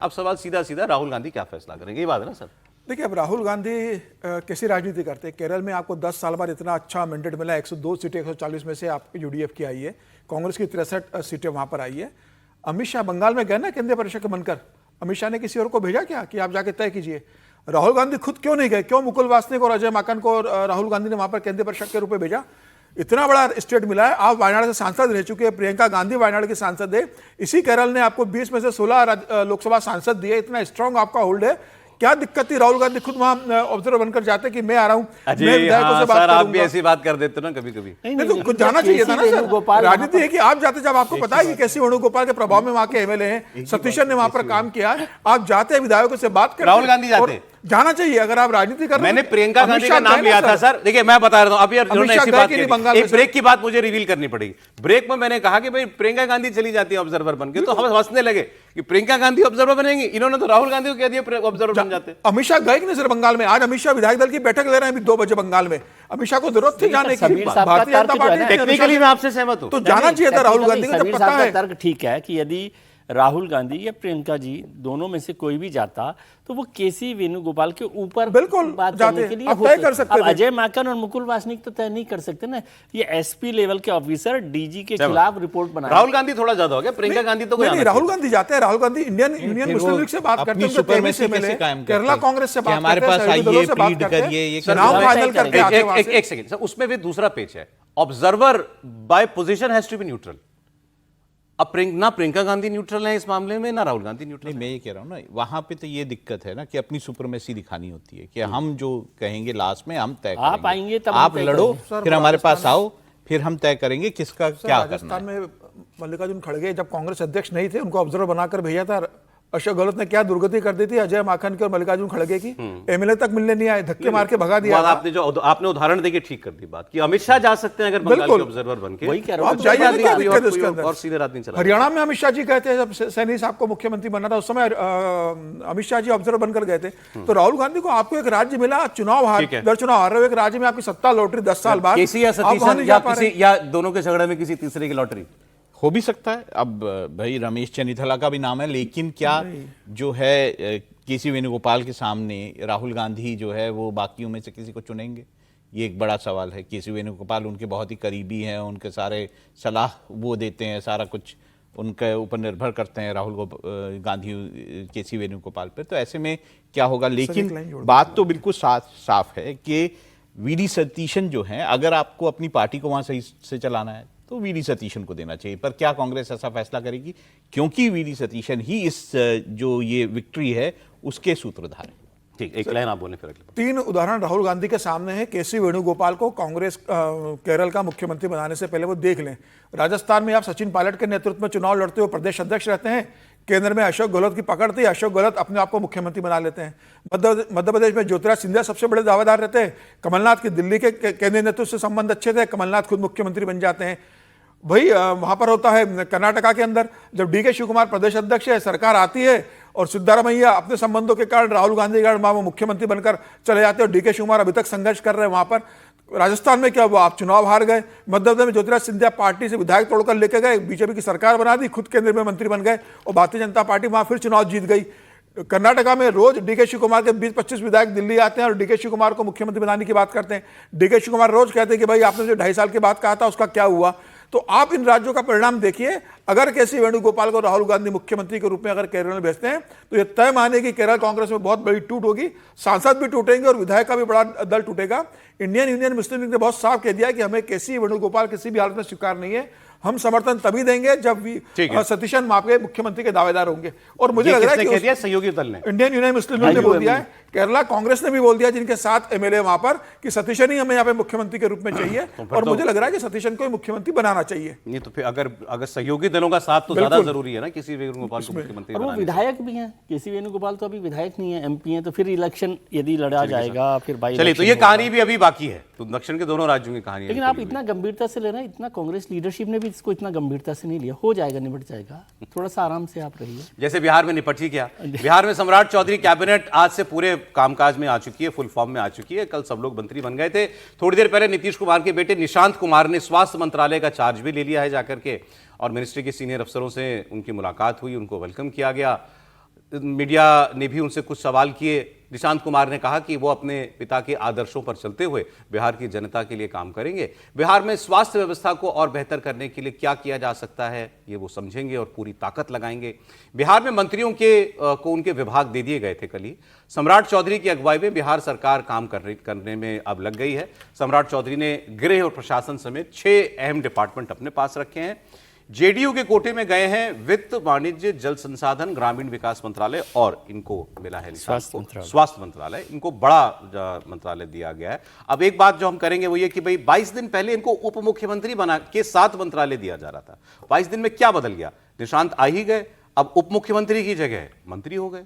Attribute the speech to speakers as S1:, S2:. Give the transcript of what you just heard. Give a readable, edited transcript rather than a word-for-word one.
S1: अब सवाल सीधा सीधा राहुल गांधी क्या फैसला करेंगे, ये बात है ना सर।
S2: देखिए, अब राहुल गांधी कैसी राजनीति करते हैं। केरल में आपको 10 साल बाद इतना अच्छा मैंडेट मिला, 102 सीटें 140 में से आपकी यूडीएफ की आई है, कांग्रेस की 63 सीटें वहां पर आई है। अमित शाह बंगाल में गए ना केंद्रीय परिषद के बनकर, अमित शाह ने किसी और को भेजा क्या कि आप जाके तय कीजिए? राहुल गांधी खुद क्यों नहीं गए? क्यों मुकुल वासनिक और अजय माकन को राहुल गांधी ने वहां पर केंद्रीय परिषद के रूप में भेजा? इतना बड़ा स्टेट मिला है। आप वायनाड से सांसद रह चुके हैं, प्रियंका गांधी वायनाड की सांसद है। इसी केरल ने आपको 20 में से 16 लोकसभा सांसद दिए। इतना स्ट्रांग आपका होल्ड है। क्या दिक्कत थी? राहुल गांधी खुद वहां ऑब्जर्वर बनकर जाते कि मैं आ रहा हूं, मैं विधायकों से बात
S1: सर, आप
S2: करूंगा।
S1: भी ऐसी बात कर देते ना कभी कभी।
S2: नहीं तो कुछ जाना चाहिए था ना सर। राजनीति है कि आप जाते, जब आपको पता है कि कैसी वेणुगोपाल के प्रभाव में वहां के एमएलए हैं, सतीशन ने वहां पर काम किया, आप जाते हैं विधायकों से बात करते।
S1: राहुल गांधी जाते,
S2: जाना चाहिए अगर आप राजनीति कर रहे हैं।
S1: मैंने प्रियंका गांधी का नाम लिया था सर। देखिए, मैं बता रहा हूं, अभी उन्होंने ऐसी बात की, एक ब्रेक की बात मुझे रिवील करनी पड़ेगी। ब्रेक में मैंने कहा कि भाई प्रियंका गांधी चली जाती है ऑब्जर्वर बनके, तो हम हंसने लगे कि प्रियंका गांधी ऑब्जर्वर बनेंगी। इन्होंने तो राहुल गांधी को कह दिया ऑब्जर्वर बन जाते।
S2: अमित शाह गए कि नहीं सर बंगाल में? आज अमित शाह विधायक दल की बैठक ले रहे हैं अभी 2 बजे बंगाल में। अमित शाह को जरूरत थी जाने की। भारतीय जनता पार्टी
S1: टेक्निकली मैं आपसे सहमत हूं,
S2: तो जाना चाहिए था राहुल गांधी को। जब पता है,
S3: तर्क ठीक है कि यदि राहुल गांधी या प्रियंका जी दोनों में से कोई भी जाता तो वो केसी वेणुगोपाल के ऊपर
S2: बिल्कुल
S3: बात
S2: जाते,
S3: करने के लिए
S2: अब तय कर सकते थे।
S3: अजय माकन और मुकुल वासनिक तो तय नहीं कर सकते ना। ये एसपी लेवल के ऑफिसर डीजी के खिलाफ रिपोर्ट बना।
S1: राहुल गांधी थोड़ा ज्यादा हो गया, प्रियंका गांधी तो
S2: नहीं, राहुल गांधी जाते हैं। Rahul Gandhi Indian Muslim league से बात करते हैं, केरला कांग्रेस से बात
S4: हमारे पास आइए, प्लीड करिए,
S2: नाम फाइनल करके आते हैं।
S1: एक सेकंड सर, उसमें भी दूसरा पेज है, observer by position has to be neutral. अब ना प्रियंका गांधी न्यूट्रल है इस मामले में, ना राहुल गांधी न्यूट्रल।
S4: मैं ये कह रहा हूँ ना, वहां पे तो ये दिक्कत है ना कि अपनी सुपरमेसी दिखानी होती है कि हम जो कहेंगे लास्ट में हम तय करेंगे।
S3: आप आएंगे तब
S4: आप लड़ो, फिर हमारे पास आओ, फिर हम तय करेंगे किसका क्या करना है।
S2: राजस्थान में मल्लिकार्जुन खड़गे जब कांग्रेस अध्यक्ष नहीं थे, उनको ऑब्जर्वर बनाकर भेजा था। अशोक गहलोत ने क्या दुर्गति कर दी थी अजय माकन की और मल्लिकार्जुन खड़गे की। एमएलए तक मिलने नहीं आए, धक्के मार के भगा दिया।
S1: आपने जो उदाहरण देके ठीक कर दी बात कि अमित शाह जा सकते हैं अगर बंगाल के ऑब्जर्वर बनके।
S3: वही कह रहा हूं,
S2: आप जाइए ना, क्या दिक्कत है उसके अंदर?
S1: और सीधे रात नहीं चला।
S2: हरियाणा में अमित शाह जी कहते हैं, जब सैनी साहब को मुख्यमंत्री बनना था उस समय अमित शाह जी ऑब्जर्वर बनकर गए थे। तो राहुल गांधी को आपको एक राज्य मिला, चुनाव दर चुनाव हार रहे हो, एक राज्य में आपकी सत्ता लौट रही 10 साल बाद,
S1: केसी या सतीश या दोनों के झगड़े में किसी तीसरे की लॉटरी
S4: हो भी सकता है। अब भाई रमेश चन्नीथला का भी नाम है, लेकिन क्या जो है केसी वेणुगोपाल के सामने राहुल गांधी जो है वो बाकियों में से किसी को चुनेंगे? ये एक बड़ा सवाल है। केसी वेणुगोपाल उनके बहुत ही करीबी हैं, उनके सारे सलाह वो देते हैं, सारा कुछ उनके ऊपर निर्भर करते हैं राहुल गांधी केसी वेणुगोपाल पर। तो ऐसे में क्या होगा? लेकिन बात तो बिल्कुल साफ है कि वीडी सतीशन जो है, अगर आपको अपनी पार्टी को वहां सही से चलाना है तो वीडी सतीशन को देना चाहिए। पर क्या कांग्रेस ऐसा फैसला करेगी? क्योंकि वीडी सतीशन ही इस जो ये विक्ट्री है उसके सूत्रधार है।
S1: ठीक, एक लाइन आप बोले फिर अगले।
S2: 3 उदाहरण राहुल गांधी के सामने है। केसी वेणुगोपाल को कांग्रेस केरल का मुख्यमंत्री बनाने से पहले वो देख लें। राजस्थान में आप सचिन पायलट के नेतृत्व में चुनाव लड़ते हुए प्रदेश अध्यक्ष रहते हैं। केंद्र में अशोक गहलोत की पकड़ थी, अशोक गहलोत अपने आप को मुख्यमंत्री बना लेते हैं। मध्य प्रदेश में ज्योतिराज सिंधिया सबसे बड़े दावेदार रहते हैं। कमलनाथ के दिल्ली के केंद्रीय नेतृत्व से संबंध अच्छे थे, कमलनाथ खुद मुख्यमंत्री बन जाते हैं। भाई वहां पर होता है कर्नाटका के अंदर, जब डीके शिव कुमार प्रदेश अध्यक्ष है, सरकार आती है और सिद्धारमैया अपने संबंधों के कारण राहुल गांधी के कारण वो मुख्यमंत्री बनकर चले जाते हैं और डीके शिव कुमार अभी तक संघर्ष कर रहे हैं वहां पर। राजस्थान में क्या हुआ? आप चुनाव हार गए। मध्य प्रदेश में ज्योतिराज सिंधिया पार्टी से विधायक तोड़कर लेके गए, बीजेपी की सरकार बना दी, खुद केंद्र में मंत्री बन गए और भारतीय जनता पार्टी वहां फिर चुनाव जीत गई। कर्नाटका में रोज डीके शिव कुमार के 20-25 विधायक दिल्ली आते हैं और डीके शिव कुमार को मुख्यमंत्री बनाने की बात करते हैं। डीके शिव कुमार रोज कहते हैं कि भाई आपने जो 2.5 साल की बात कहा था उसका क्या हुआ? तो आप इन राज्यों का परिणाम देखिए। अगर केसी वेणुगोपाल को राहुल गांधी मुख्यमंत्री के रूप में अगर केरल में भेजते हैं तो ये तय माने कि केरल कांग्रेस में बहुत बड़ी टूट होगी, सांसद भी टूटेंगे और विधायक का भी बड़ा दल टूटेगा। इंडियन मुस्लिम लीग ने बहुत साफ कह दिया कि हमें केसी वेणुगोपाल किसी भी हालत में स्वीकार नहीं है। हम समर्थन तभी देंगे जब सतीशन वहां के मुख्यमंत्री के दावेदार होंगे। और मुझे लग रहा है कि
S1: सहयोगी दल ने,
S2: इंडियन मुस्लिम लीग ने बोल दिया है, केरला कांग्रेस ने भी बोल दिया जिनके साथ एमएलए वहां पर, कि सतीशन ही हमें यहाँ पे मुख्यमंत्री के रूप में चाहिए। और मुझे लग रहा है कि सतीशन को मुख्यमंत्री बनाना चाहिए।
S1: नहीं तो फिर अगर सहयोगी दलों का साथ तो ज्यादा जरूरी है ना किसी वेणुगोपाल को मुख्यमंत्री
S3: बनाने। और वो विधायक भी हैं, केसी वेणुगोपाल तो अभी विधायक नहीं है, एमपी हैं। तो फिर इलेक्शन यदि लड़ा जाएगा फिर भाई,
S1: चलिए तो ये कहानी भी अभी बाकी है, तो दक्षिण के दोनों राज्यों की कहानी है।
S3: लेकिन आप इतना गंभीरता से ले रहे हैं, इतना कांग्रेस लीडरशिप ने भी इसको इतना गंभीरता से नहीं लिया। हो जाएगा, निपट जाएगा, थोड़ा सा आराम से आप रहिए।
S1: जैसे बिहार में निपट ही गया। बिहार में सम्राट चौधरी कैबिनेट आज से पूरे कामकाज में आ चुकी है, फुल फॉर्म में आ चुकी है। कल सब लोग मंत्री बन गए थे। थोड़ी देर पहले नीतीश कुमार के बेटे निशांत कुमार ने स्वास्थ्य मंत्रालय का चार्ज भी ले लिया है जाकर के, और मिनिस्ट्री के सीनियर अफसरों से उनकी मुलाकात हुई, उनको वेलकम किया गया। मीडिया ने भी उनसे कुछ सवाल किए। निशांत कुमार ने कहा कि वो अपने पिता के आदर्शों पर चलते हुए बिहार की जनता के लिए काम करेंगे। बिहार में स्वास्थ्य व्यवस्था को और बेहतर करने के लिए क्या किया जा सकता है ये वो समझेंगे और पूरी ताकत लगाएंगे। बिहार में मंत्रियों को उनके विभाग दे दिए गए थे। कल ही सम्राट चौधरी की अगुवाई में बिहार सरकार काम करने में अब लग गई है। सम्राट चौधरी ने गृह और प्रशासन समेत 6 अहम डिपार्टमेंट अपने पास रखे हैं। जेडीयू के कोटे में गए हैं वित्त, वाणिज्य, जल संसाधन, ग्रामीण विकास मंत्रालय और इनको मिला है स्वास्थ्य मंत्रालय। इनको बड़ा मंत्रालय दिया गया है। अब एक बात जो हम करेंगे वो ये कि भाई 22 दिन पहले इनको उप मुख्यमंत्री बना के 7 मंत्रालय दिया जा रहा था। 22 दिन में क्या बदल गया? निशांत आ ही गए, अब उप मुख्यमंत्री की जगह मंत्री हो गए।